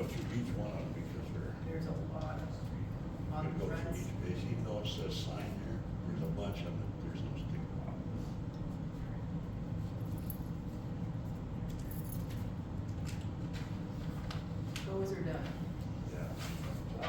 through each one of them because There's a lot of on we're the gonna go front. through each page, even though it says sign there, there's a bunch of them, there's no sticker on them. Those are done. Yeah.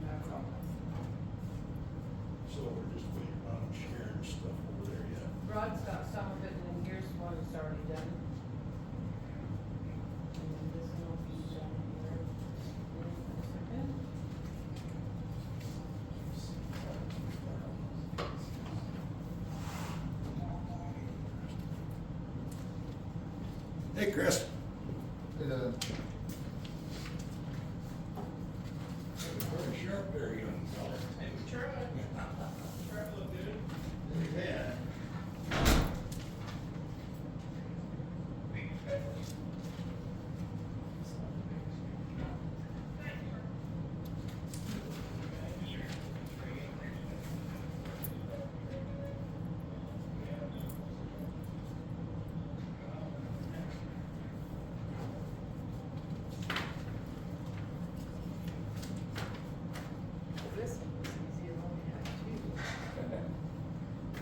That's all. So we're just waiting on Sharon's stuff over there yet. Rod's got some of it, and then here's one that's already done. And then this one will be done here. In a second. Hey, Chris. Very sharp there, young fella. Hey, we tried. Tried to look good. Yeah. This one was easier, only had two.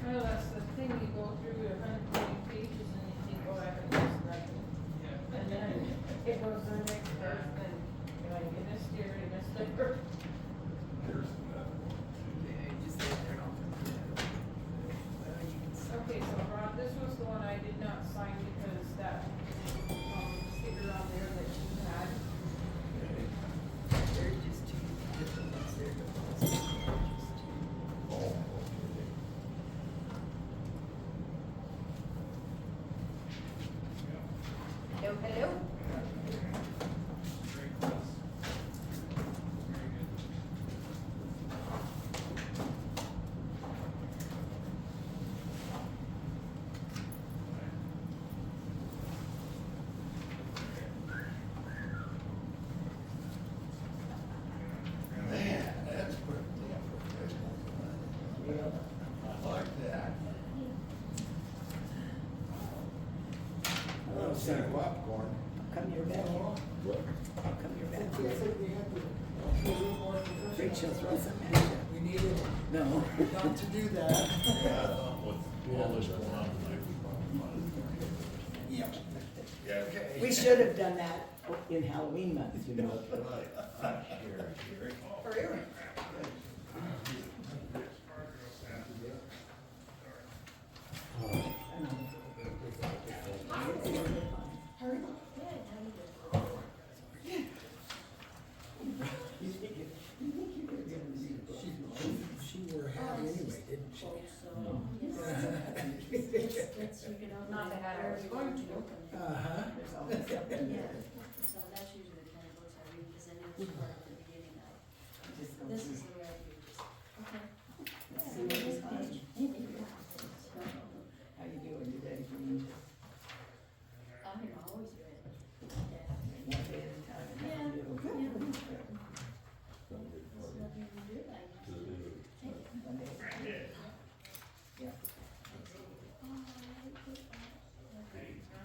Well, that's the thing, you go through 120 pages and you think, oh, I haven't missed nothing. And then it goes to the next verse, and you're like, you missed here, you missed there. Okay, so Rod, this was the one I did not sign because that, sticker on there that you had. They're just two different ones there, but those are just two. Oh, Hello, hello? Very close. Very good. man, that's pretty damn professional. I like that. I want to see popcorn. Come here back here. How come you're back here? Rachel, throw some at you. We needed No. not to do that. Yeah, I thought with all this going on tonight, we probably wanted to. Yep. Yeah, okay. We should have done that in Halloween month, you know. Right. Sherry. For Eric. She wore a hat anyway, didn't she? Not the hat I was going to. Uh-huh. There's always something there. So that's usually the kind of books I read, because then it was part of the beginning of, Just go this through. is the way I do this. Okay. Let's see what this page. How you doing? You ready for me? I'm always ready. One day at a time. How Yeah. you doing? Yeah. Good. So nothing to do, I just take it. One day at a time. Yeah.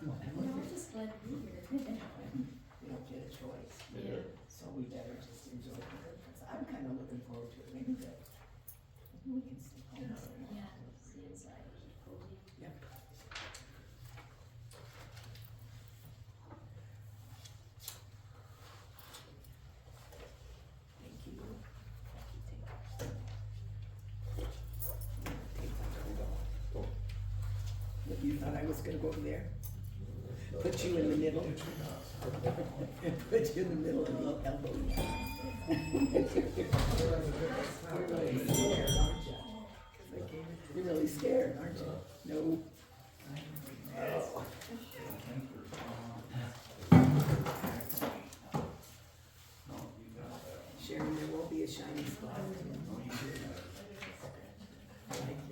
I'm just glad to be here. We don't get a choice. Yeah. So we better just enjoy it. I'm kind of looking forward to it. Maybe that, maybe we can stay home. Yeah, see inside, cozy. Yeah. Thank you. What, you thought I was gonna go over there? Put you in the middle? Put you in the middle and the elbow. You're really scared, aren't you? You're really scared, aren't you? No. Oh. Sharon, there will be a shiny spot. I like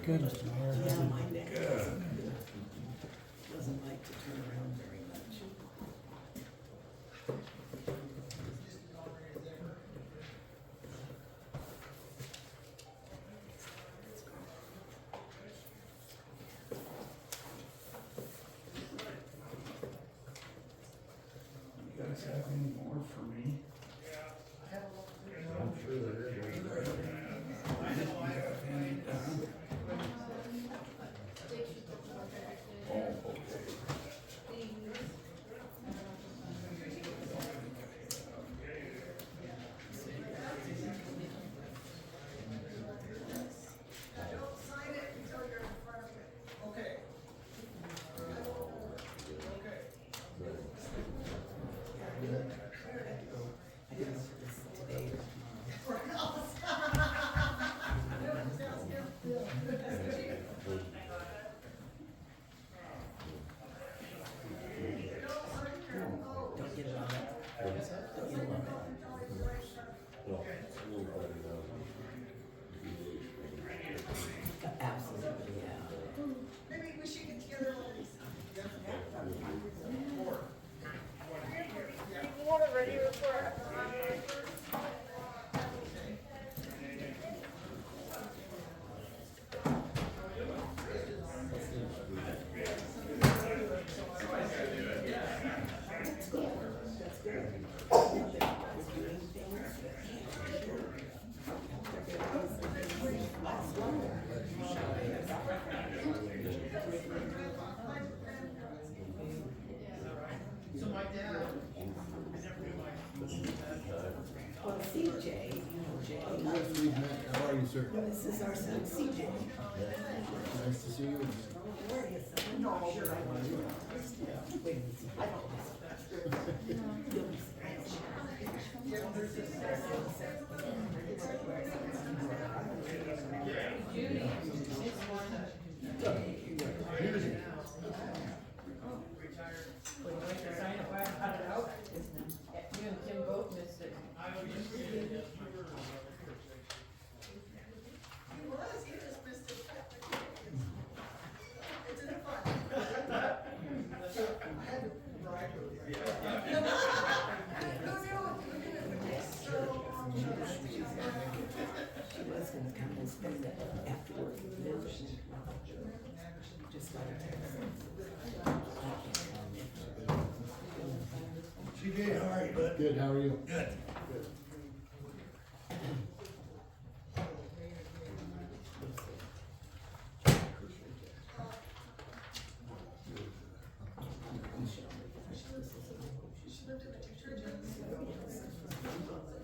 Goodness, Yeah, Mayor. my neck doesn't like to turn around very much. You guys have any more for me? I'm sure there is. Do you have any done? Oh, okay. I didn't know if it was today or tomorrow. Don't get it on that. Don't get it on that. Well, it's a little better now. Absolutely, yeah. Maybe we should get together all these. Water ready report. Well, CJ, you know Jay. Yes, we've met. How are you, sir? This is our son CJ. Nice to see you. Where are you, son? No, but I want to. Wait, I don't. Judy, it's one. Would you like to sign it while I cut it out? You and Tim both missed it. He was, he just missed it. Isn't it fun? She was gonna come and spend it after work. Just got a text. CJ, how are you, bud? Good, how are you? Good. She lived in the two churches.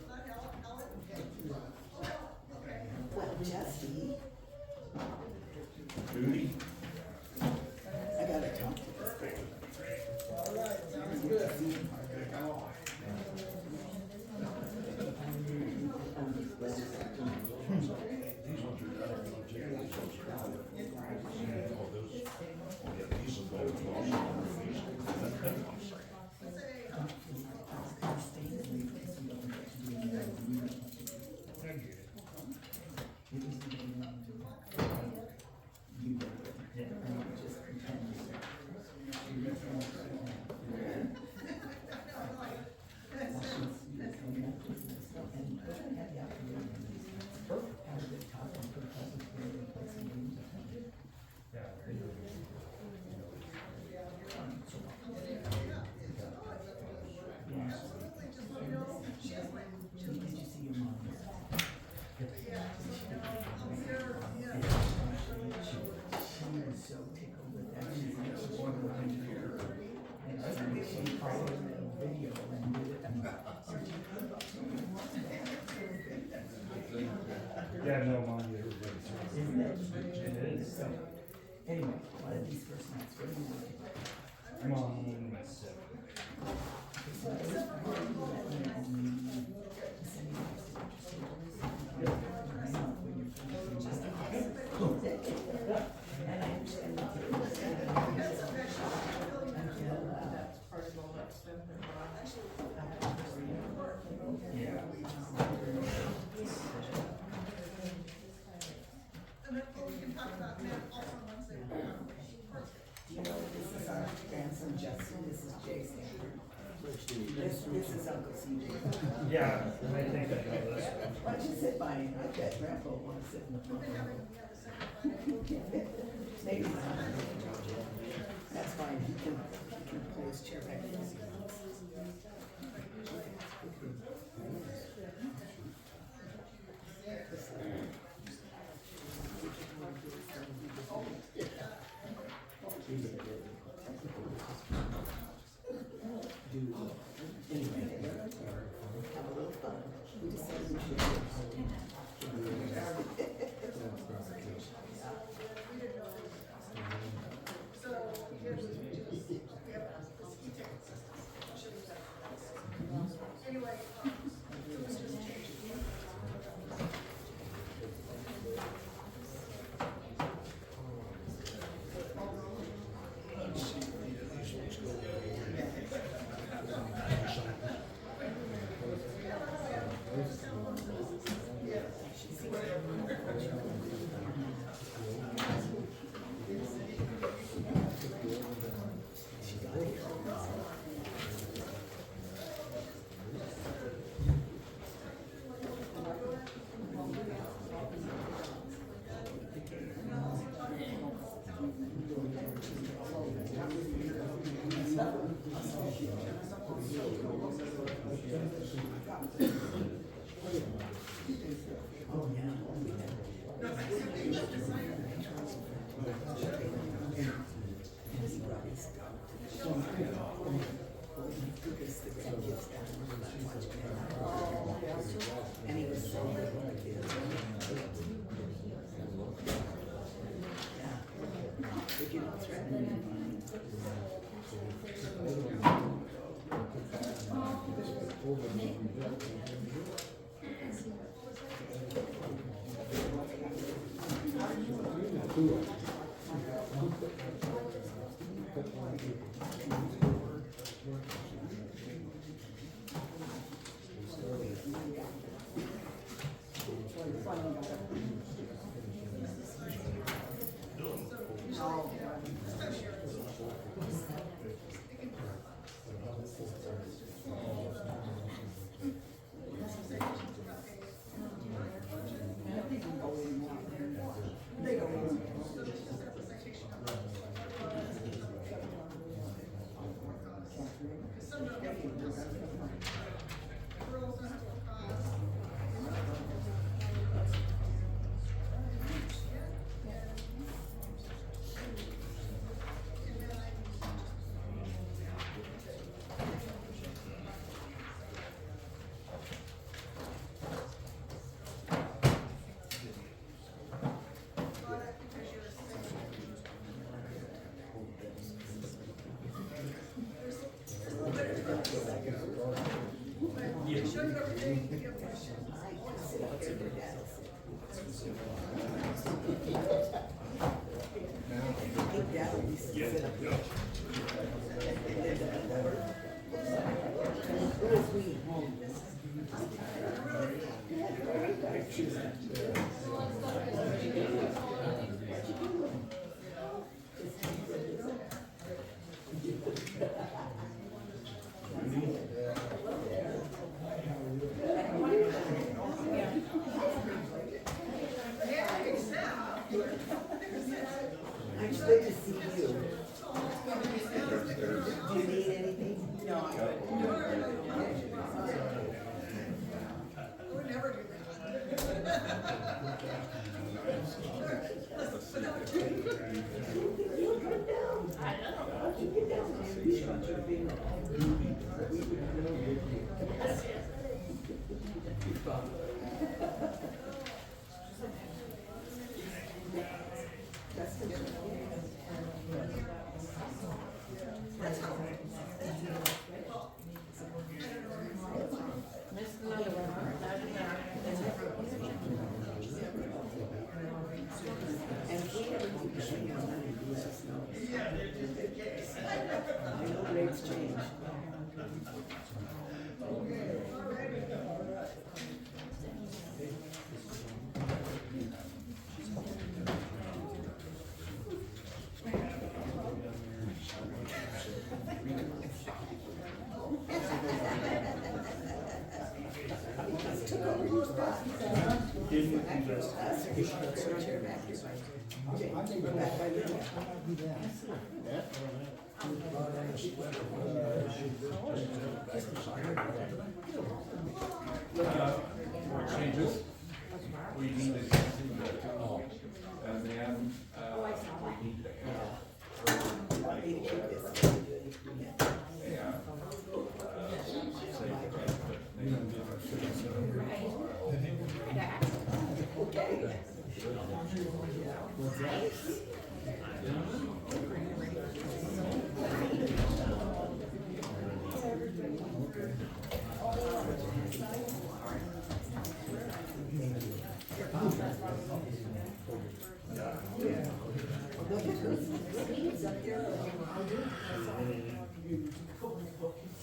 Not Helen? Okay. Well, Jesse, Judy? I gotta talk to this guy. All right, sounds good. These ones are done. Oh, those. Yeah, these are both. Yeah, no, mine, everybody's. Isn't it? It is. So, anyway, one of these first nights, what do you want? I'm on my seven. And I understand that. That's part of all that stuff. Yeah. And then we can talk about This is Uncle CJ. Yeah, I think I know this. Why don't you sit by him? I bet Grandpa will want to sit in the front. Maybe not. That's fine, he can pull his chair back. And he was so good with the kids. Yeah. If you don't threaten him. It's good to see you. Do you need anything? No, I don't. I would never do You'll come down. I know. Why don't you get down there? You shut your finger That's the And if we ever do the thing on money, let us know. I know rates change. Yes, you should put your chair back here. We're back by the. Changes? We need to continue that. And then, we need to have. Maybe keep this. Yeah. Okay.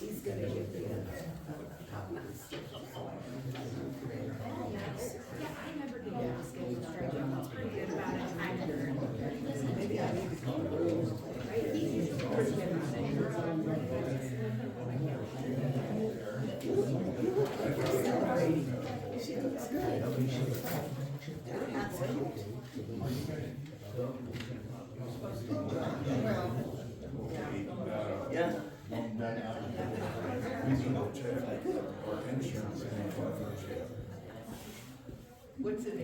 He's gonna give me a copy of this. Maybe I need to call her. Celebrating. She looks good. Yeah. Or insurance. What's it?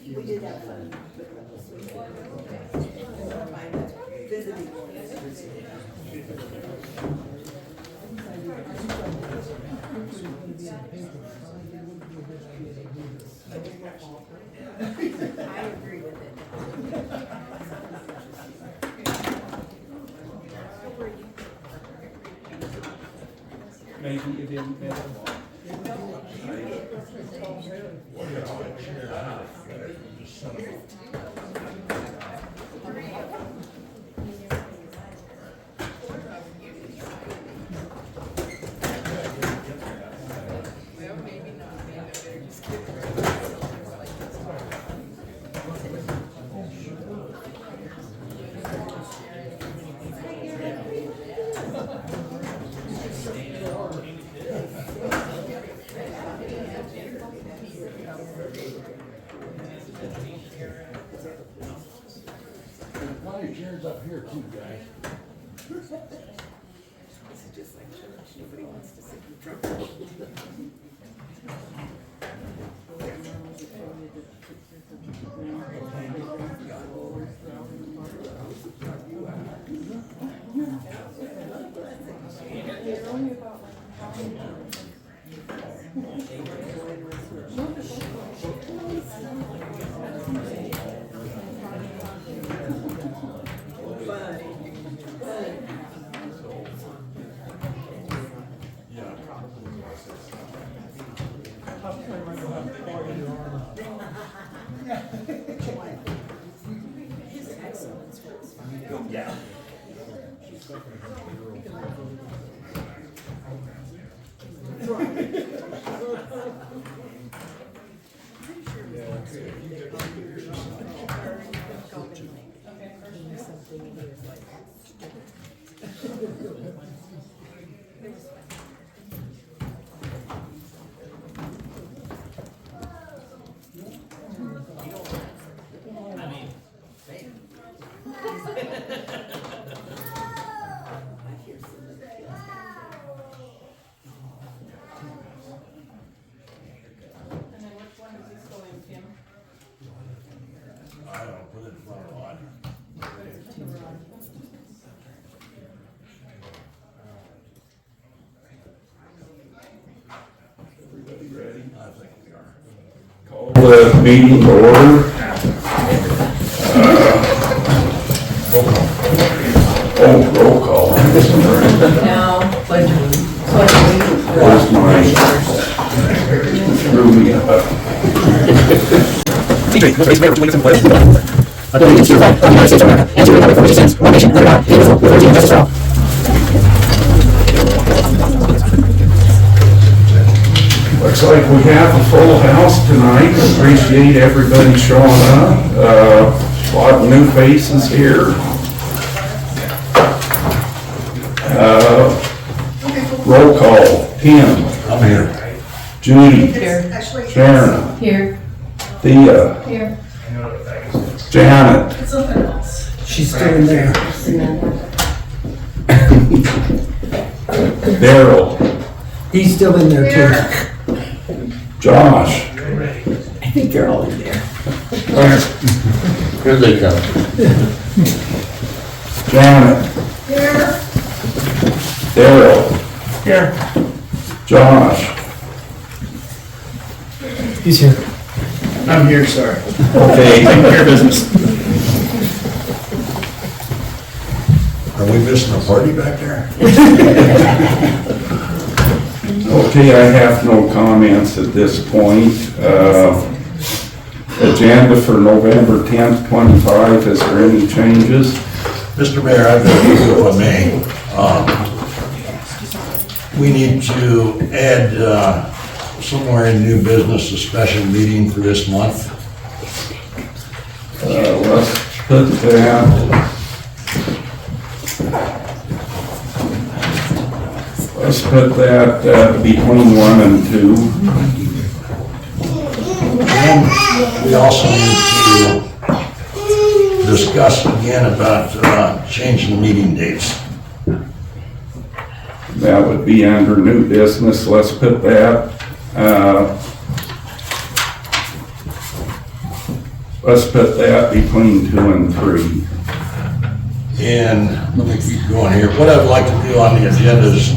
We did have fun. Visiting. I agree with it. Maybe you didn't get it. Chairs up here too, guys. This is just like church. Nobody wants to sit in front. Yeah. the meeting to order. Roll call. Now, pledge Where's my, screw me up. Looks like we have a full house tonight. Appreciate everybody showing up. A lot of new faces here. Roll call. Tim. I'm here. Judy. Here. Sharon. Here. Thea. Here. Janet. She's still in there. Daryl. He's still in there too. Josh. I think they're all in there. Here they come. Janet. Here. Daryl. Here. Josh. He's here. I'm here, sorry. Okay. Taking care of business. Are we missing a party back there? Okay, I have no comments at this point. Agenda for November 10th, 25, is there any changes? Mr. Mayor, I've got a few if I may. We need to add somewhere in new business a special meeting for this month. Let's put that. Let's put that between 1 and 2. And we also need to discuss again about changing the meeting dates. That would be under new business. Let's put that. Let's put that between 2 and 3. And let me keep going here. What I'd like to do on the agenda is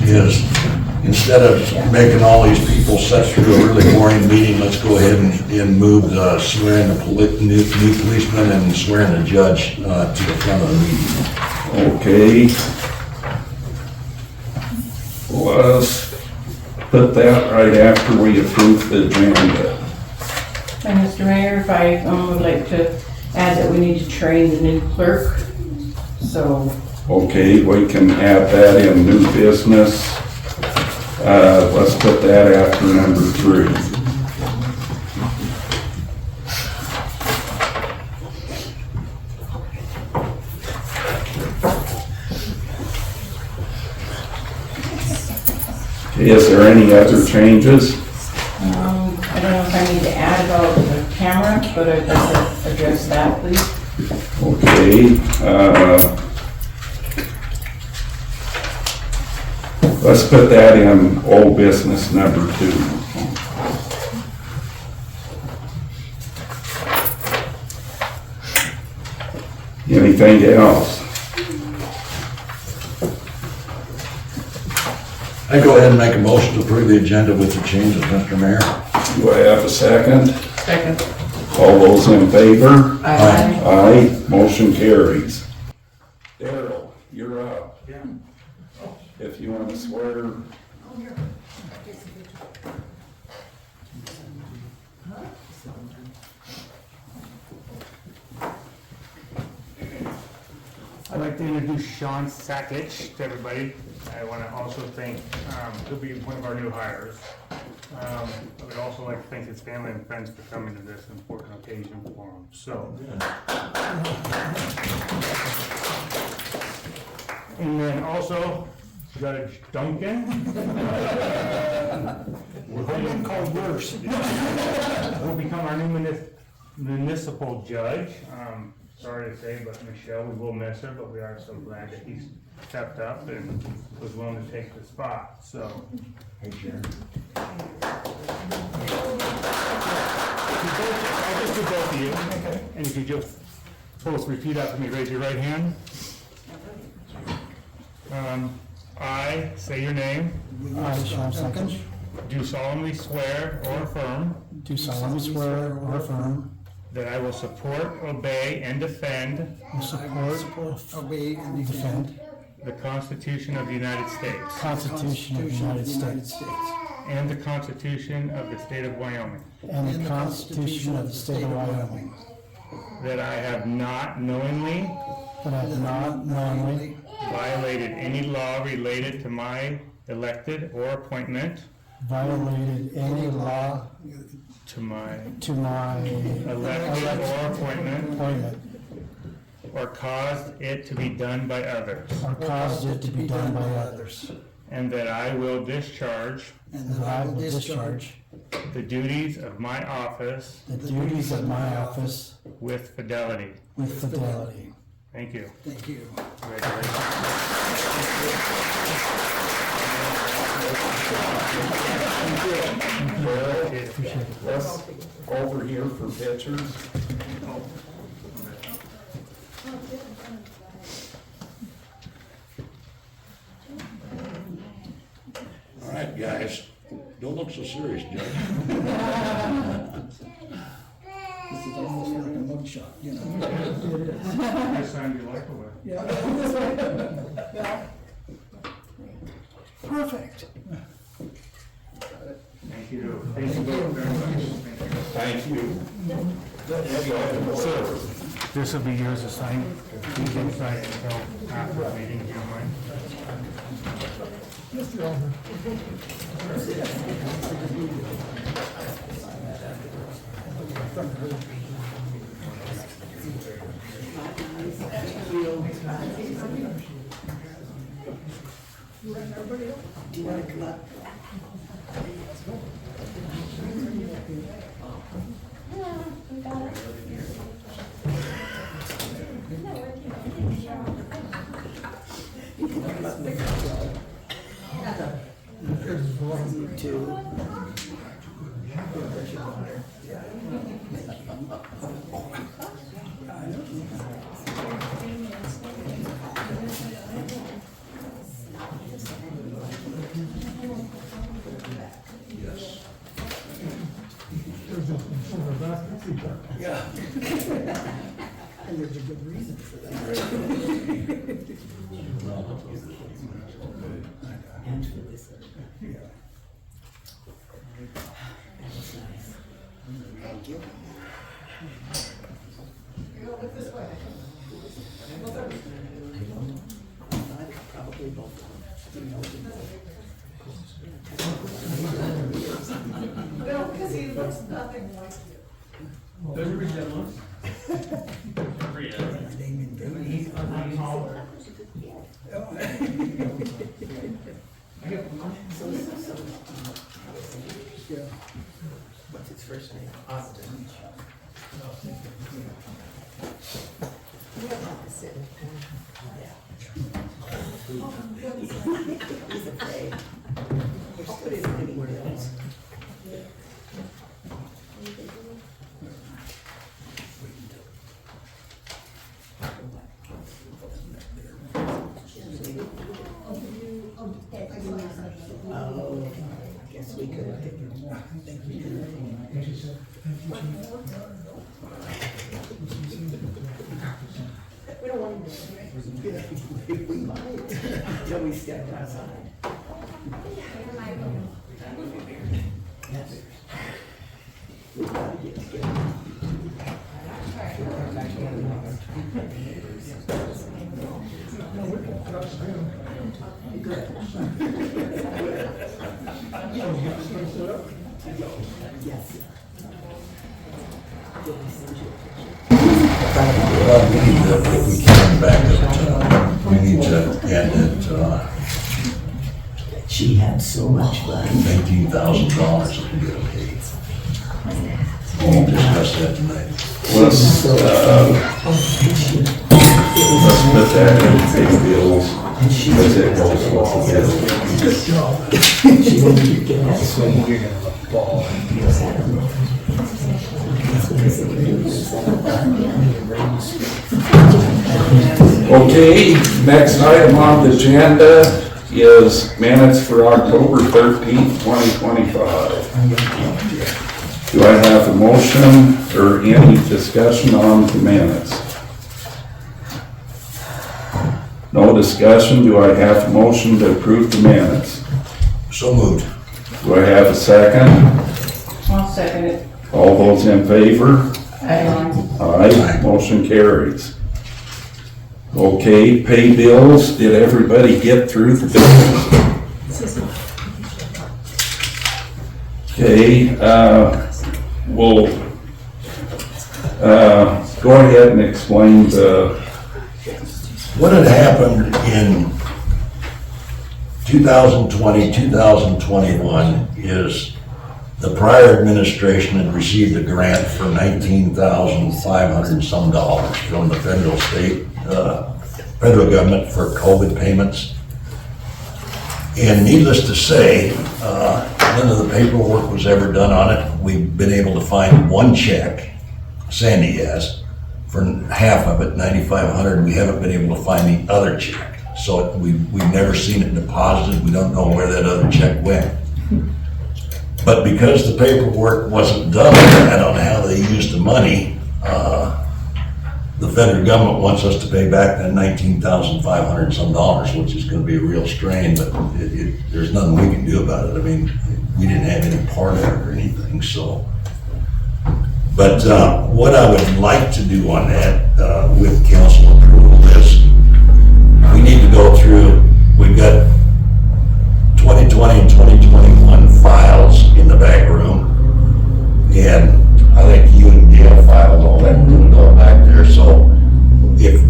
instead of making all these people sit through a really boring meeting, let's go ahead and move the swearing the new policeman and swearing the judge to the front of the meeting. Okay. Let's put that right after we approve the agenda. And Mr. Mayor, if I would like to add that we need to train the new clerk, so. Okay, we can add that in new business. Let's put that after number 3. Okay, is there any other changes? I don't know if I need to add about the camera, but I'd like to address that, please. Okay, let's put that in old business number 2. Anything else? I go ahead and make a motion to approve the agenda with the changes, Mr. Mayor. Do I have a second? Second. All those in favor? Aye. Aye, motion carries. Daryl, you're up. Yeah. If you want to swear. I'd like to introduce Sean Sackich to everybody. I want to also thank, he'll be one of our new hires. I would also like to thank his family and friends for coming to this important occasion for him, so. And then also, Judge Duncan. We're called worse. Will become our new municipal judge. Sorry to say, but Michelle, we will miss her, but we are so glad that he's stepped up and was willing to take the spot, so. Hey, Sharon. I'll just do both of you. Okay. And if you just both repeat after me, raise your right hand. I say your name. I, Sean Sackich, Do solemnly swear or affirm do solemnly swear or affirm that I will support, obey, and defend will support, obey, and defend the Constitution of the United States the Constitution of the United States and the Constitution of the State of Wyoming, and the Constitution of the State of Wyoming, that I have not knowingly that I have not knowingly violated any law related to my elected or appointment, violated any law to my to my elected or appointment, or caused it to be done by others, or caused it to be done by others, and that I will discharge and that I will discharge the duties of my office the duties of my office with fidelity. with fidelity. Thank you. Thank you. Congratulations. Let's over here for pictures. All right, guys, don't look so serious, Judge. This is almost like a mugshot, you know? I signed your life away. Perfect. Thank you. Thank you both very much. Thank you. Thank you. So, this will be yours to sign. You can sign until after the meeting, if you don't mind. Do you want to come up? You too. Yeah. And there's a good reason for that. And for this. Yeah. That was nice. Thank you. Look this way. Probably both of them. No, because he looks nothing like you. There's a resemblance. Yeah. What's his first name? Austin. We don't have to sit in the corner. Yeah. He's afraid. We're still in anywhere else. Oh, I guess we could. We don't want to. We might. Till we step outside. Yes. We gotta get together. Yes. Well, we need to, if we can, back up to, we need to end at, She had so much fun. $19,000 if we get okay. We need to discuss that tonight. Let's put that in big bills. As it goes along. Good job. She didn't get that swing. You're gonna look ball. Okay, next item on the agenda is minutes for October 13th, 2025. Do I have a motion or any discussion on the minutes? No discussion. Do I have a motion to approve the minutes? So moved. Do I have a second? I'll second it. All those in favor? Aye. Aye, motion carries. Okay, pay bills. Did everybody get through the bills? Okay, we'll go ahead and explain the, What had happened in 2020, 2021 is the prior administration had received a grant for $19,500 and some dollars from the federal government for COVID payments. And needless to say, none of the paperwork was ever done on it. We've been able to find one check, Sandy has, for half of it, $9,500. We haven't been able to find the other check. So we've never seen it deposited. We don't know where that other check went. But because the paperwork wasn't done, I don't know how they used the money. The federal government wants us to pay back that $19,500 and some dollars, which is going to be a real strain, but there's nothing we can do about it. I mean, we didn't have any part of it or anything, so. But what I would like to do on that, with council approval, is we need to go through, we've got 2020 and 2021 files in the back room, and I think you and Gail filed all that, we're gonna go back there, so if,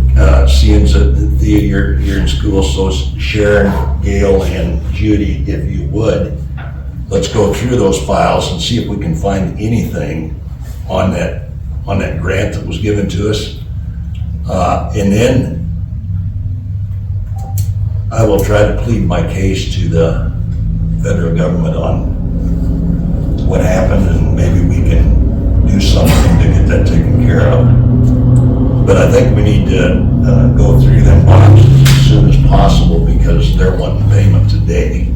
seeing that Thea, you're in school, so Sharon, Gail, and Judy, if you would, let's go through those files and see if we can find anything on that grant that was given to us. And then I will try to plead my case to the federal government on what happened, and maybe we can do something to get that taken care of. But I think we need to go through them boxes as soon as possible because they're wanting payment today.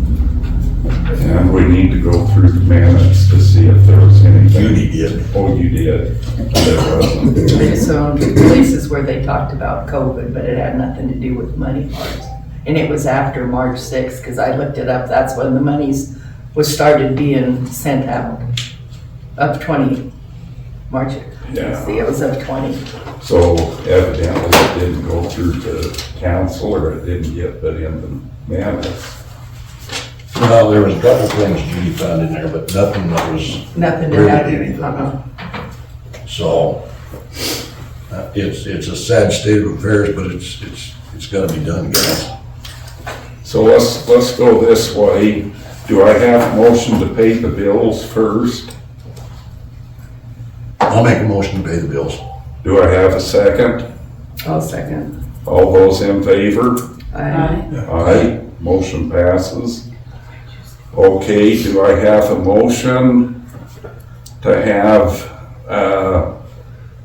and we need to go through the minutes to see if there was anything. Judy did. Oh, you did. There wasn't. There's some places where they talked about COVID, but it had nothing to do with money parts. And it was after March 6th, because I looked it up, that's when the monies was started being sent out. Of 20, March, Yeah. see, it was of 20. So evidently it didn't go through the council, or it didn't get put in the minutes. Well, there was a couple things Judy found in there, but nothing that was Nothing to really that. anything. So, it's a sad state of affairs, but it's gotta be done, guys. So let's go this way. Do I have a motion to pay the bills first? I'll make a motion to pay the bills. Do I have a second? I'll second. All those in favor? Aye. Aye, motion passes. Okay, do I have a motion to have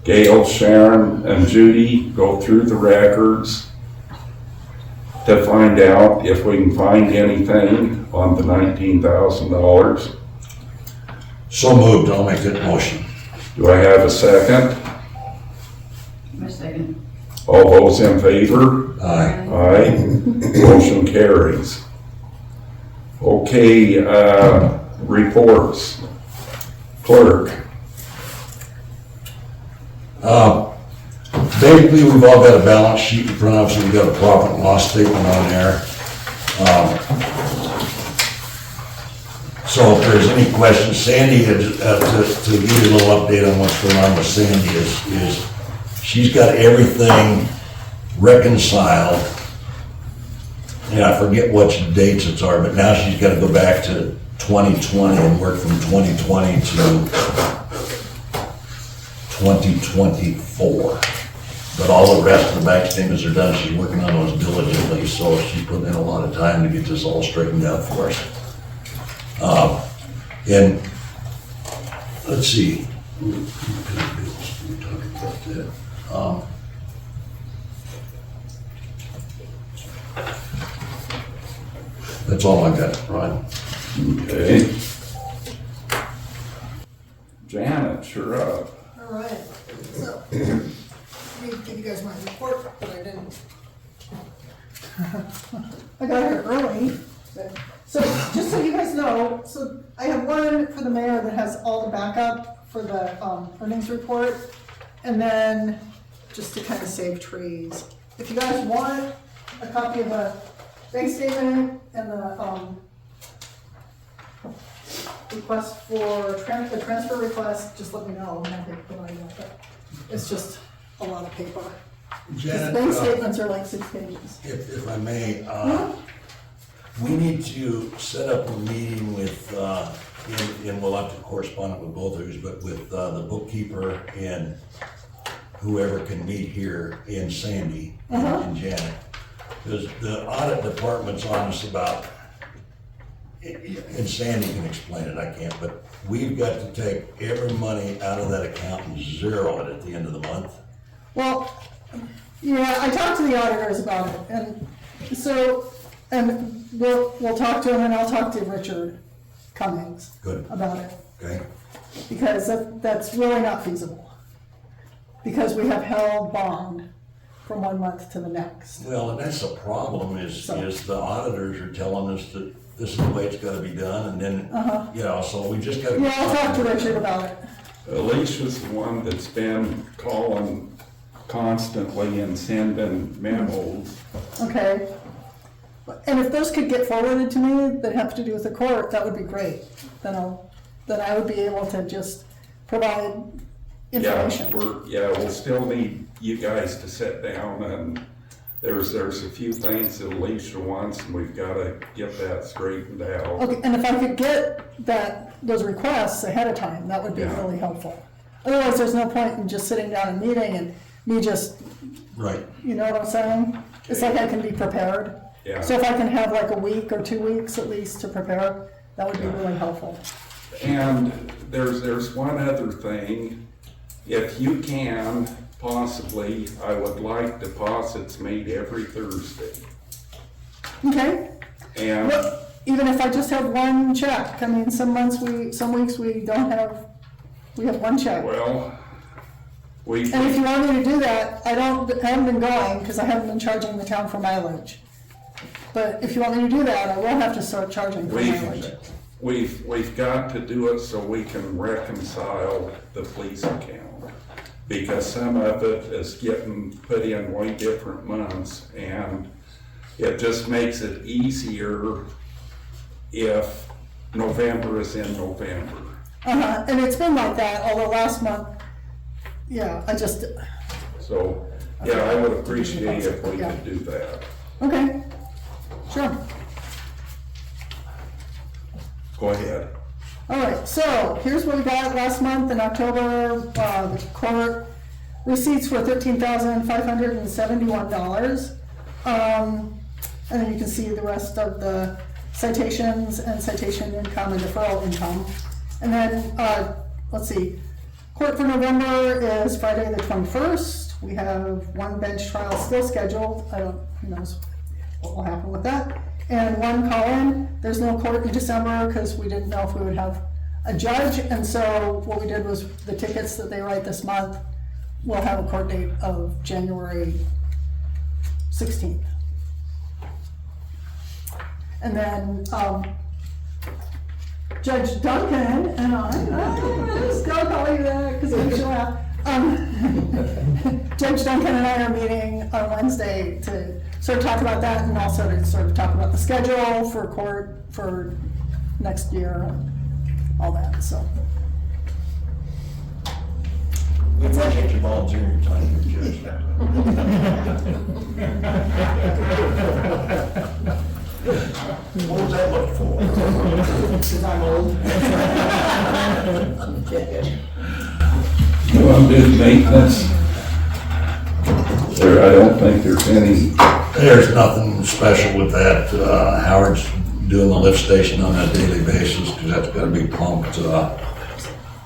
Gail, Sharon, and Judy go through the records to find out if we can find anything on the $19,000? So moved, I'll make that motion. Do I have a second? My second. All those in favor? Aye. Aye, motion carries. Okay, reports. Clerk. Basically, we've all got a balance sheet in front of us, and we've got a profit and loss statement on there. So if there's any questions, Sandy, to give you a little update on what's going on with Sandy is she's got everything reconciled. And I forget which dates it are, but now she's got to go back to 2020 and work from 2020 to 2024. But all the rest of the bank statements are done. She's working on those diligently, so she's putting in a lot of time to get this all straightened out for us. And let's see. We talked about that. That's all I got, Ryan. Okay. Janet, you're up. All right, so, let me give you guys my report, but I didn't. I got here early, so just so you guys know, so I have one for the mayor that has all the backup for the earnings report, and then just to kind of save trees. If you guys want a copy of the bank statement and the request for the transfer request, just let me know. I'm happy to provide that, but it's just a lot of paper. The Janet, bank statements are like 6 pages. if I may, we need to set up a meeting with, and we'll have to correspond with both of you, but with the bookkeeper and whoever can meet here in Sandy and Janet. Because the audit department's on us about, and Sandy can explain it, I can't, but we've got to take every money out of that account and zero it at the end of the month. Well, yeah, I talked to the auditors about it, and so, and we'll talk to him, and I'll talk to Richard Cummings Good. about it, Okay? because that's really not feasible. Because we have held bond from 1 month to the next. Well, and that's the problem is the auditors are telling us that this is the way it's gotta be done, and then, you know, so we just gotta. Yeah, I'll talk to Richard about it. Alicia's the one that's been calling constantly and sending memos. Okay. And if those could get forwarded to me that have to do with the court, that would be great. Then I would be able to just provide information. We'll still need you guys to sit down, and there's a few things that Alicia wants, and we've gotta get that straightened out. Okay, and if I could get those requests ahead of time, that would be Yeah. really helpful. Otherwise, there's no point in just sitting down and meeting and me just, Right. you know what I'm saying? It's like I can be prepared. Yeah. So if I can have like a week or 2 weeks at least to prepare, that would be really helpful. And there's one other thing. If you can, possibly, I would like deposits made every Thursday. Okay? And, Well, even if I just have one check, I mean, some weeks we don't have, we have one check. well, we, And if you want me to do that, I haven't been going, because I haven't been charging the town for mileage. But if you want me to do that, I will have to start charging for mileage. we've got to do it so we can reconcile the police account. Because some of it is getting put in way different months, and it just makes it easier if November is in November. And it's been like that, although last month, yeah, So, yeah, I would appreciate if we could do that. okay, sure. Go ahead. All right, so here's what we got last month in October. The court receipts were $13,571. And then you can see the rest of the citations and citation income and deferral income. And then, let's see, court for November is Friday the 21st. We have one bench trial still scheduled. Who knows what will happen with that. And one call-in. There's no court in December because we didn't know if we would have a judge. And so what we did was the tickets that they write this month will have a court date of January 16th. And then Judge Duncan and I still call you that because it makes you laugh. Judge Duncan and I are meeting on Wednesday to sort of talk about that and also to sort of talk about the schedule for court for next year and all that, so. We appreciate you volunteering your time here, Judge. What was that look for? Because I'm old. You want to do maintenance? I don't think there's any. There's nothing special with that. Howard's doing the lift station on a daily basis because that's gotta be pumped.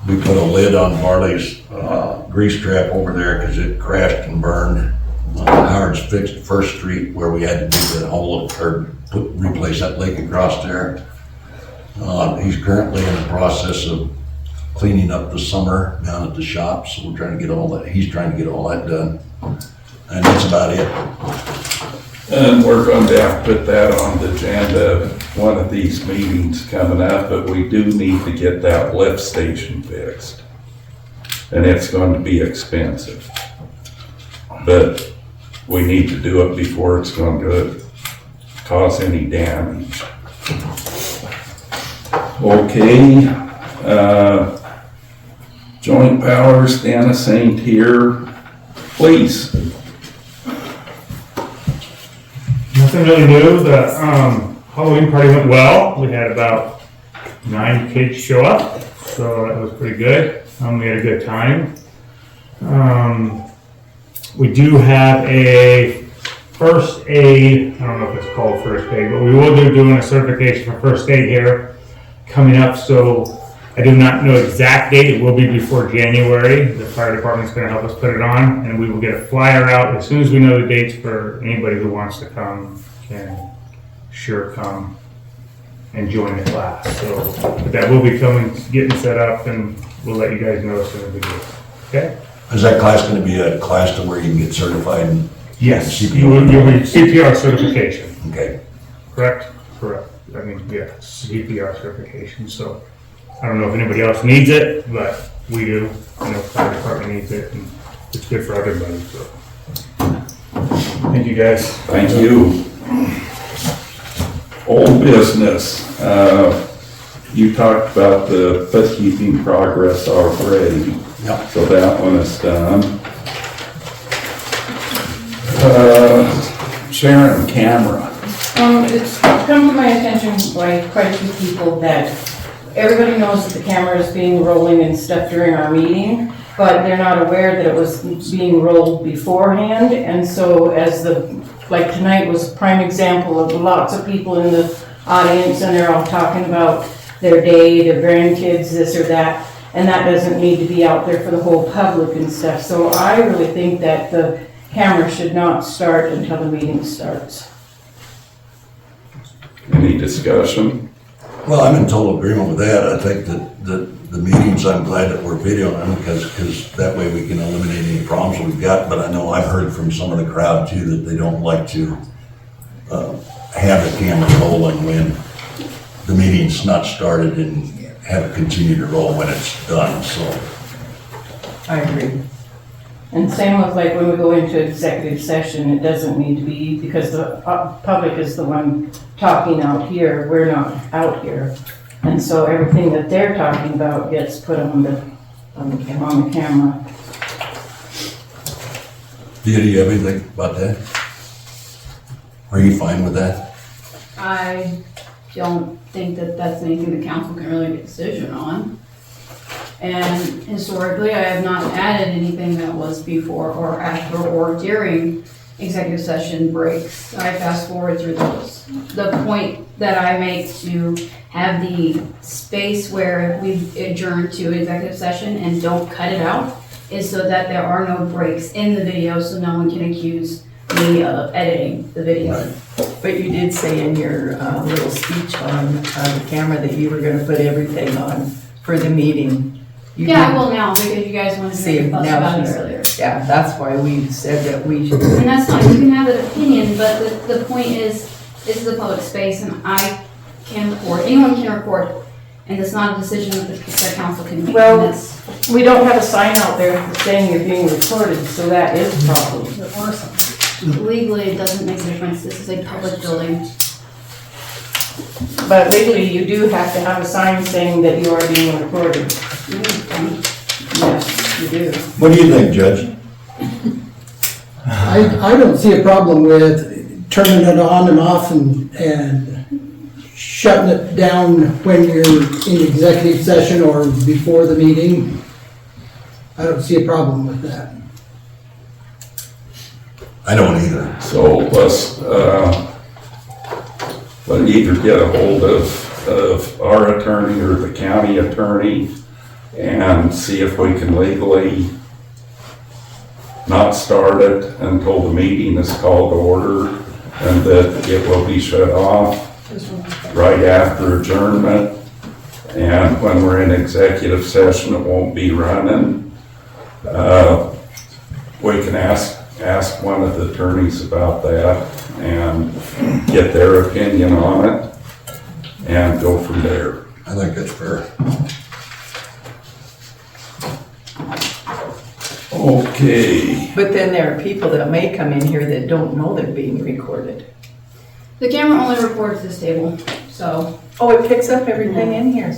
We put a lid on Marley's grease trap over there because it crashed and burned. Howard's fixed First Street where we had to do the whole, or replace that lake across there. He's currently in the process of cleaning up the summer down at the shop, so we're trying to get all that, he's trying to get all that done. And that's about it. And we're going to have to put that on the agenda, one of these meetings coming up, but we do need to get that lift station fixed. And it's going to be expensive. But we need to do it before it's going to cause any damage. Okay, joint powers, Dennis ain't here. Please. Nothing really new. The Halloween party went well. We had about 9 kids show up, so that was pretty good. We had a good time. We do have a first aid, I don't know if it's called first aid, but we will be doing a certification for first aid here coming up, so I do not know exact date. It will be before January. The fire department's going to help us put it on, and we will get a flyer out as soon as we know the dates for anybody who wants to come can sure come and join the class. So, but that will be coming, getting set up, and we'll let you guys know as soon as we do it. Okay? Is that class gonna be a class to where you can get certified in? Yes, CPR? you'll be CPR certification. Okay. Correct? Correct. I mean, yeah, CPR certification. So I don't know if anybody else needs it, but we do. I know the fire department needs it, and it's good for everybody. So thank you, guys. Thank you. Old business. You talked about the bookkeeping progress already. Yep. So that one is done. Sharon, camera. It's come to my attention by quite a few people that everybody knows that the camera is being rolling and stuff during our meeting, but they're not aware that it was being rolled beforehand. And so like tonight was a prime example of lots of people in the audience, and they're all talking about their day, their grandkids, this or that, and that doesn't need to be out there for the whole public and stuff. So I really think that the camera should not start until the meeting starts. Any discussion? Well, I'm in total agreement with that. I think that the meetings, I'm glad that we're videoing them because that way we can eliminate any problems we've got. But I know I've heard from some of the crowd too that they don't like to have the camera rolling when the meeting's not started and have it continue to roll when it's done, so. I agree. And same with like when we go into executive session, it doesn't need to be, because the public is the one talking out here, we're not out here. And so everything that they're talking about gets put on the camera. Thea, do you have anything about that? Are you fine with that? I don't think that that's anything the council can really make a decision on. And historically, I have not added anything that was before or after or during executive session breaks. I fast forward through those. The point that I make to have the space where we adjourn to executive session and don't cut it out is so that there are no breaks in the video, so no one can accuse me of editing the video. Right. But you did say in your little speech on the camera that you were gonna put everything on for the meeting. You Yeah, I didn't- will now, because you guys wanted to See, make a fuss now about it she's- earlier. Yeah, that's why we said that we should. And that's fine, you can have an opinion, but the point is, this is a public space and I can record, anyone can record, and it's not a decision that the council can make. Well, And that's- we don't have a sign out there saying you're being recorded, so that is a problem. Legally, it doesn't make a difference, this is a public building. But legally, you do have to have a sign saying that you are being recorded. Yes, you do. What do you think, Judge? I don't see a problem with turning it on and off and shutting it down when you're in executive session or before the meeting. I don't see a problem with that. I don't either. So let's either get a hold of our attorney or the county attorney and see if we can legally not start it until the meeting is called to order, and that it will be shut off right after adjournment. And when we're in executive session, it won't be running. We can ask one of the attorneys about that and get their opinion on it and go from there. I think that's fair. Okay. But then there are people that may come in here that don't know they're being recorded. The camera only records this table, so, Oh, it picks up everything in here.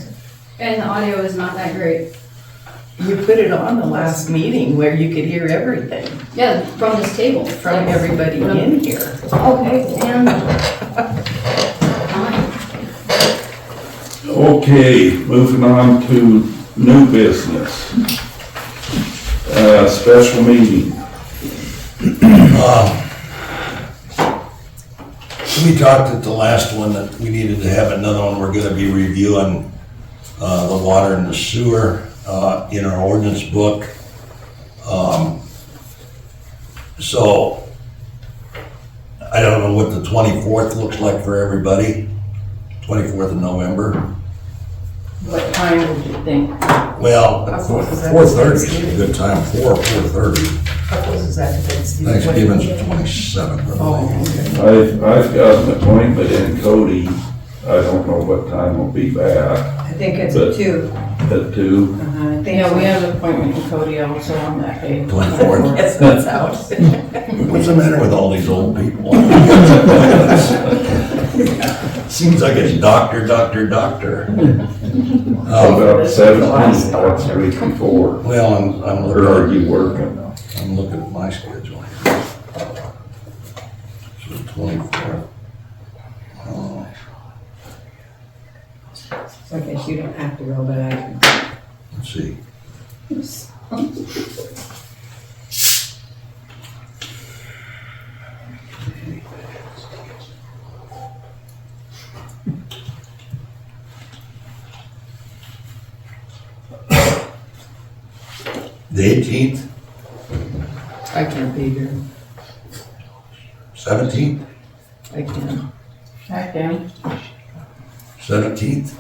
and the audio is not that great. You put it on the last meeting where you could hear everything Yeah, from this table. from everybody in here. Okay, and. Okay, moving on to new business. Special meeting. We talked at the last one that we needed to have another one. We're gonna be reviewing the water and the sewer in our ordinance book. So I don't know what the 24th looks like for everybody. 24th of November. What time would you think? Well, How close is that to 4:30 is a Thanksgiving? good time, 4:30. How close is that to Thanksgiving? Thanksgiving's the 27th, I Oh, believe. okay. I've got an appointment in Cody. I don't know what time we'll be back. I think it's But- a 2. At 2. I think Yeah, so. we have an appointment in Cody also on that day. 24th. Yes, that's out. What's the matter with all these old people? Seems like it's doctor. How about 17th, that's the week before? Well, I'm Or are looking, you working? I'm looking at my schedule here. So 24th. Oh, So I guess you don't have to go, but I. let's see. The 18th, I can't be here. 17th, I can't. Back down. 17th,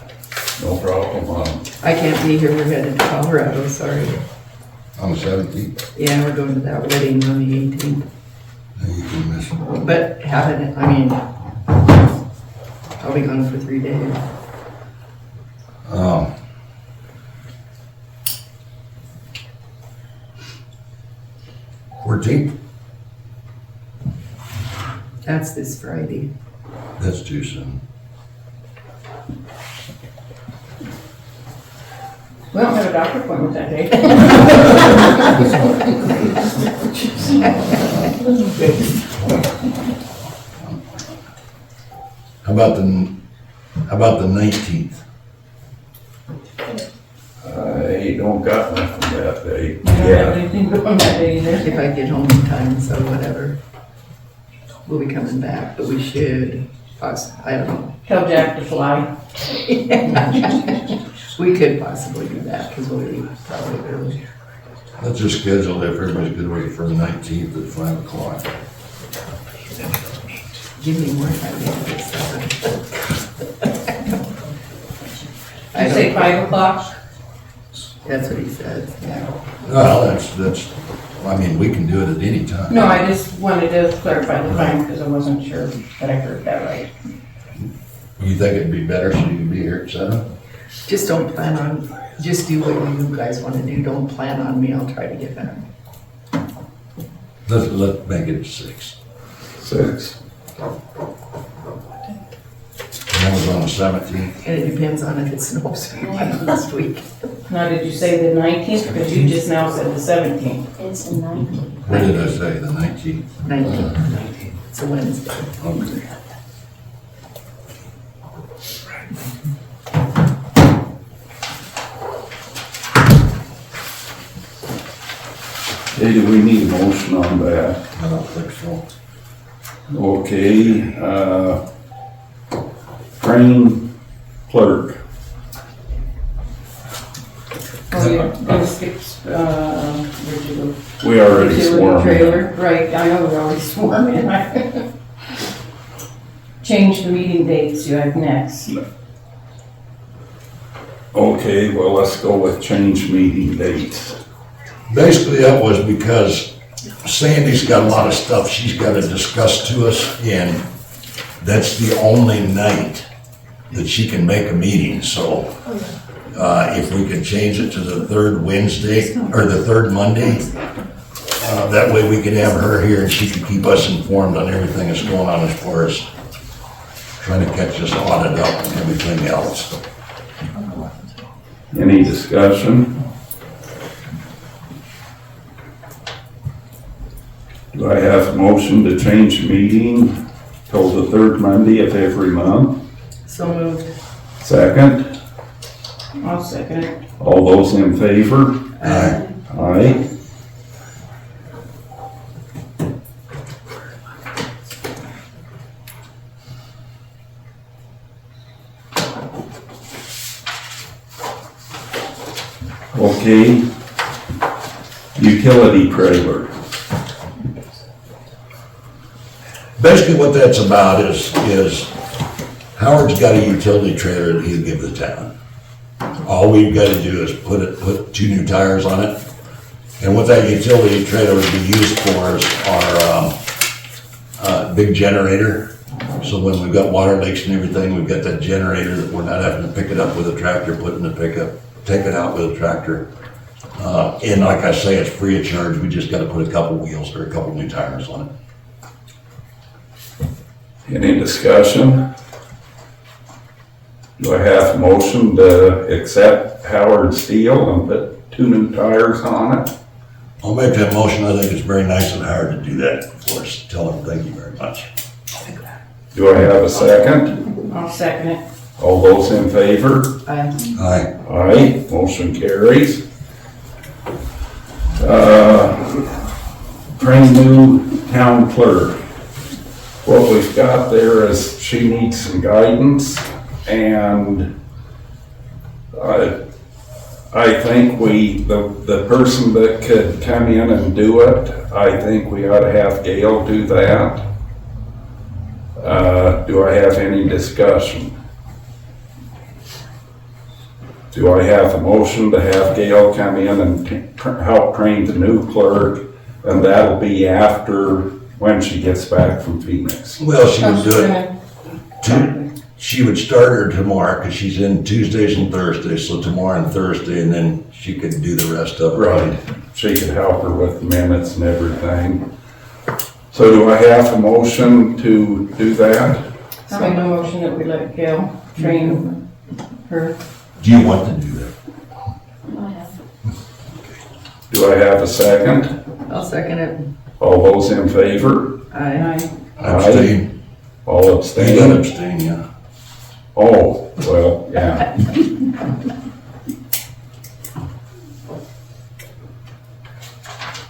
No problem. I can't be here. We're headed to Colorado, sorry. on the 17th. Yeah, we're going to that wedding on the 18th. Then you can miss it. But having it, I mean, I'll be gone for 3 days. 14th, That's this Friday. that's too soon. We don't have a doctor appointment that day. How about the 19th? I don't got nothing that day. We don't have anything going that day either. If I get home in time, so whatever. We'll be coming back, but we should, I don't know. Tell Jack to fly. We could possibly do that, because we'll leave probably early. Let's just schedule it if everybody's good wait for the 19th at 5 o'clock. Give me more time to get this started. I say 5 o'clock. That's what he said. Well, that's, I mean, we can do it at any time. No, I just wanted to clarify the time because I wasn't sure that I heard that right. You think it'd be better so you can be here at 7? Just don't plan on, just do what you guys want to do. Don't plan on me. I'll try to get back. Let's make it 6. 6. And that was on the 17th. And it depends on if it snows or not this week. Now, did you say the 19th? Because you just now said the 17th. It's the 19th. What did I say, the 19th? 19th. It's a Wednesday. Okay. Hey, do we need a motion on that? I don't think so. Okay, train clerk. Oh, you're gonna skip, where'd you go? We already Utility swore. trailer, right, I know we already swore, and I change the meeting dates you have next. Okay, well, let's go with change meeting dates. Basically, that was because Sandy's got a lot of stuff she's got to discuss to us, and that's the only night that she can make a meeting, so if we could change it to the third Wednesday, or the third Monday, that way we could have her here and she could keep us informed on everything that's going on as far as trying to catch us audit up and everything else. Any discussion? Do I have a motion to change the meeting till the third Monday of every month? So moved. Second? I'll second it. All those in favor? Aye. Aye. Okay. Utility trailer. Basically what that's about is Howard's got a utility trailer that he'll give the town. All we've got to do is put 2 new tires on it. And what that utility trailer would be used for is our big generator. So when we've got water leaks and everything, we've got that generator that we're not having to pick it up with a tractor, put in the pickup, take it out with a tractor. And like I say, it's free of charge. We just got to put a couple wheels or a couple new tires on it. Any discussion? Do I have a motion to accept Howard's deal and put 2 new tires on it? I'll make that motion. I think it's very nice of Howard to do that for us. Tell him thank you very much. Do I have a second? I'll second it. All those in favor? Aye. Aye. Aye, motion carries. Train new town clerk. What we've got there is she needs some guidance, and I think the person that could come in and do it, I think we ought to have Gail do that. Do I have any discussion? Do I have a motion to have Gail come in and help train the new clerk, and that'll be after when she gets back from Phoenix? Well, she would do it. She would start her tomorrow because she's in Tuesdays and Thursdays. So tomorrow and Thursday, and then she could do the rest of it. Right. She could help her with the minutes and everything. So do I have a motion to do that? I'll make a motion that we let Gail train her. Do you want to do that? Do I have a second? I'll second it. All those in favor? Aye. Abstain. All You got abstain? abstain, yeah. Oh, well, yeah.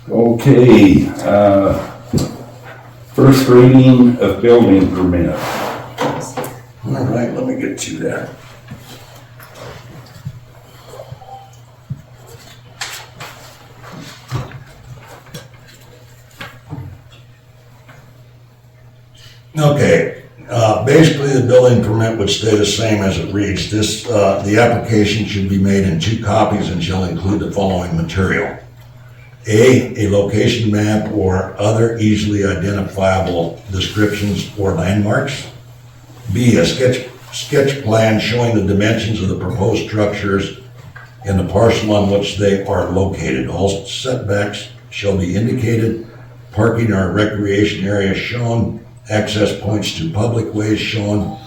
Okay, first reading of building permit. All right, let me get to that. Okay, basically the building permit would stay the same as it reads. The application should be made in 2 copies and shall include the following material. A location map or other easily identifiable descriptions or landmarks. B, a sketch plan showing the dimensions of the proposed structures and the parcel on which they are located. All setbacks shall be indicated. Parking or recreation areas shown. Access points to public ways shown.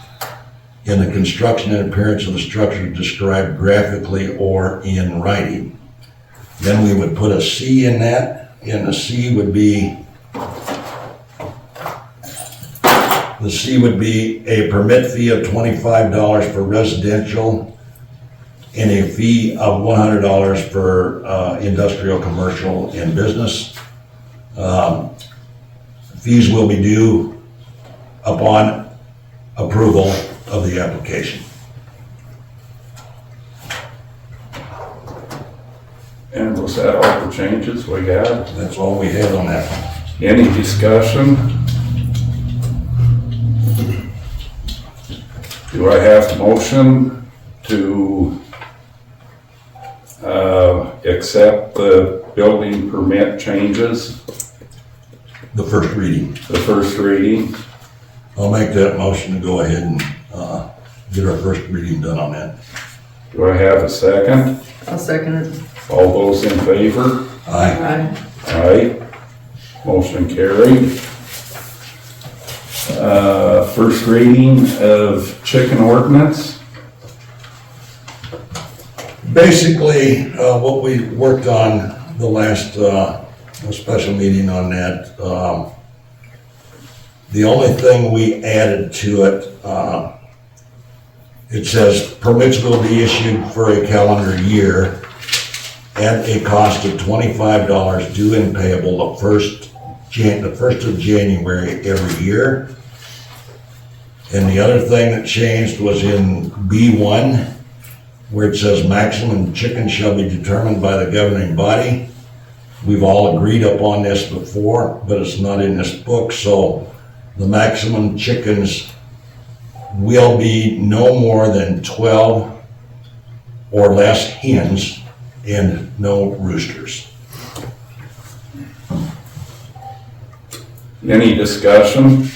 And the construction and appearance of the structure described graphically or in writing. Then we would put a C in that, and the C would be a permit fee of $25 for residential and a fee of $100 for industrial, commercial, and business. Fees will be due upon approval of the application. And was that all the changes we got? That's all we had on that. Any discussion? Do I have a motion to accept the building permit changes, The first reading. the first reading. I'll make that motion to go ahead and, get our first reading done on that. Do I have a second? I'll second it. All those in favor? Aye. Aye. Motion carried. First reading of Chicken Ordinance. Basically, what we worked on the last, special meeting on that, the only thing we added to it, it says permits will be issued for a calendar year at a cost of $25 due and payable the first of January every year. And the other thing that changed was in B1, where it says maximum chickens shall be determined by the governing body. We've all agreed upon this before, but it's not in this book, so the maximum chickens will be no more than 12 or less hens and no roosters. Any discussion?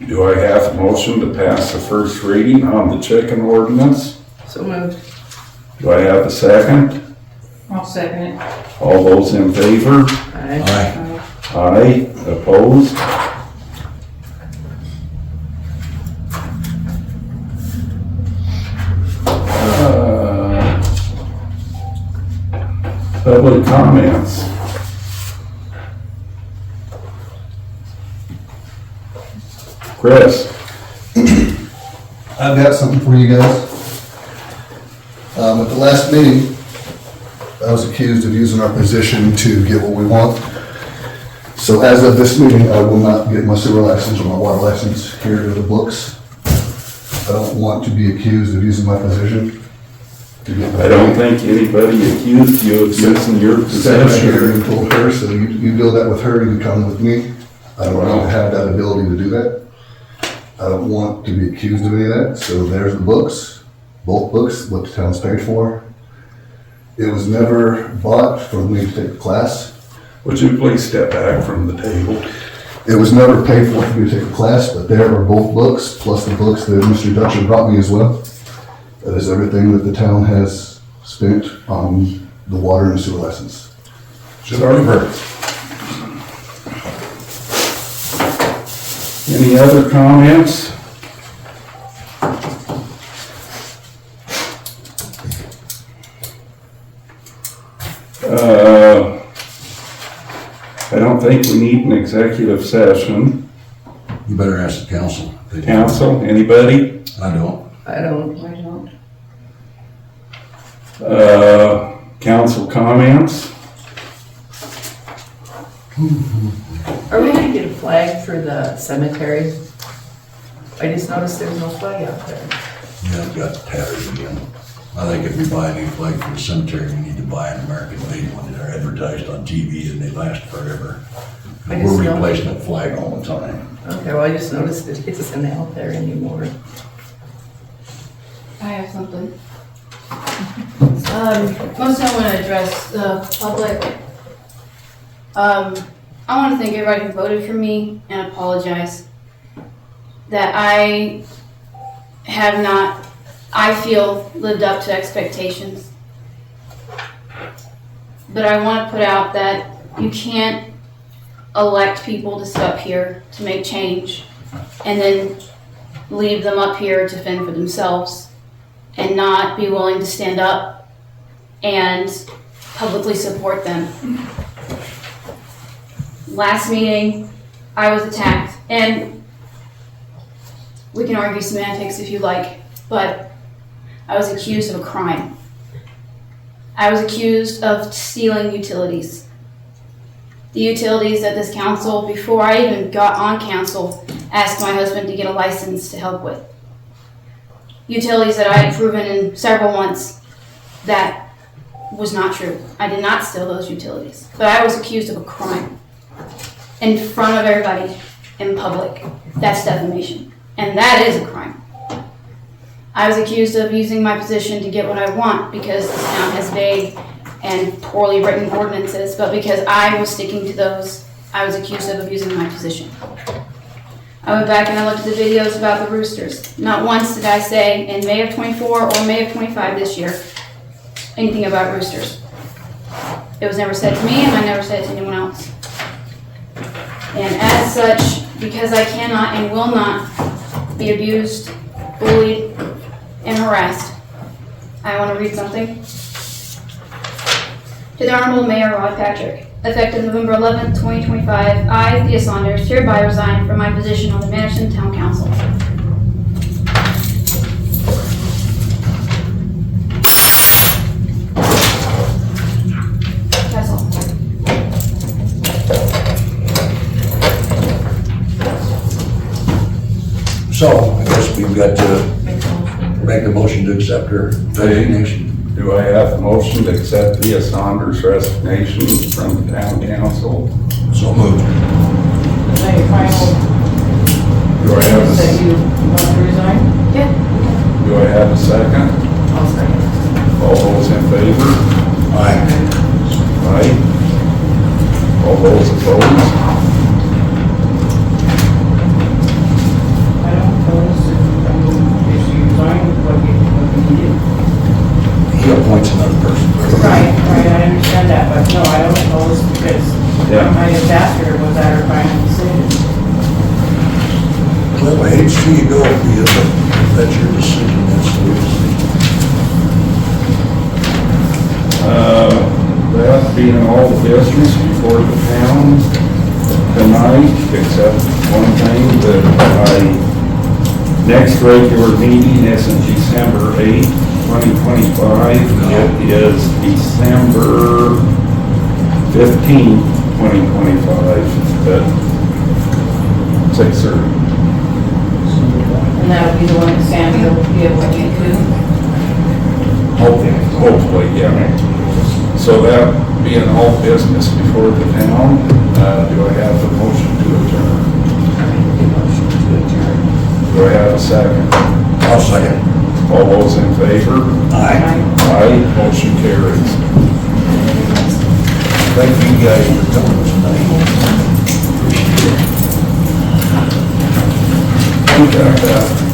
Do I have a motion to pass the first reading on the Chicken Ordinance? So moved. Do I have a second? I'll second it. All those in favor? Aye. Aye. Aye. Opposed? Public comments. Chris? I've got something for you guys. At the last meeting, I was accused of using our position to get what we want. So as of this meeting, I will not get my sewer license or my water license here to the books. I don't want to be accused of using my position to get my. I don't think anybody accused you of using your Sat right here position. and told her, so you deal that with her, you come with me. I don't want to have that ability to do that. I don't want to be accused of any of that, so there's the books, both books, what the town's paid for. It was never bought for me to take the class. Would you please step back from the table? It was never paid for me to take the class, but there are both books, plus the books that Mr. Dutcher brought me as well. That is everything that the town has spent on the water and sewer license. Should already heard. Any other comments? I don't think we need an executive session. You better ask the council. Council, anybody? I don't. I don't. Council comments? Are we gonna get a flag for the cemetery? I just noticed there's no flag out there. Yeah, I've got tattered again. I think if you buy a new flag for the cemetery, you need to buy an American-made one. They're advertised on TV and they last forever. I just We're know- replacing that flag all the time. Okay, well, I just noticed it isn't out there anymore. I have something. Mostly I want to address the public. I want to thank everybody who voted for me and apologize that I have not, I feel, lived up to expectations. But I want to put out that you can't elect people to sit up here to make change and then leave them up here to fend for themselves and not be willing to stand up and publicly support them. Last meeting, I was attacked, and we can argue semantics if you like, but I was accused of a crime. I was accused of stealing utilities. The utilities that this council, before I even got on council, asked my husband to get a license to help with. Utilities that I had proven in several months that was not true. I did not steal those utilities, but I was accused of a crime in front of everybody in public. That's defamation, and that is a crime. I was accused of using my position to get what I want because this town has vague and poorly written ordinances, but because I was sticking to those, I was accused of abusing my position. I went back and I looked at the videos about the roosters. Not once did I say in May of 24 or May of 25 this year anything about roosters. It was never said to me and I never said it to anyone else. And as such, because I cannot and will not be abused, bullied, and harassed, I want to read something. To the Honorable Mayor Rod Patrick, effective November 11th, 2025, I, Thea Saunders, hereby resign from my position on the Manderson Town Council. That's all. So, I guess we've got to make a motion to accept her resignation. Do I have a motion to accept Thea Saunders' resignation from the town council? So moved. Is that your final, Do I have that a, you want to resign? Yeah. do I have a second? I'll second. All those in favor? Aye. Aye. All those opposed? I don't oppose, if you resign, what can you do? He appoints another person. Right, I understand that, but no, I don't oppose because I just asked her, was that her final decision? Well, I hate to see you go, Thea, but that's your decision, that's the way it is. That being all the business before the town tonight, except one thing, that next regular meeting isn't December 8th, 2025. It is December 15th, 2025, at 6:30. And that'll be the one that Sandy will be able to get to? Hopefully, yeah. So that being all business before the town, do I have a motion to adjourn? Do I have a second? I'll second. All those in favor? Aye. Aye, motion carries. Thank you guys for coming tonight. Appreciate it. Got that.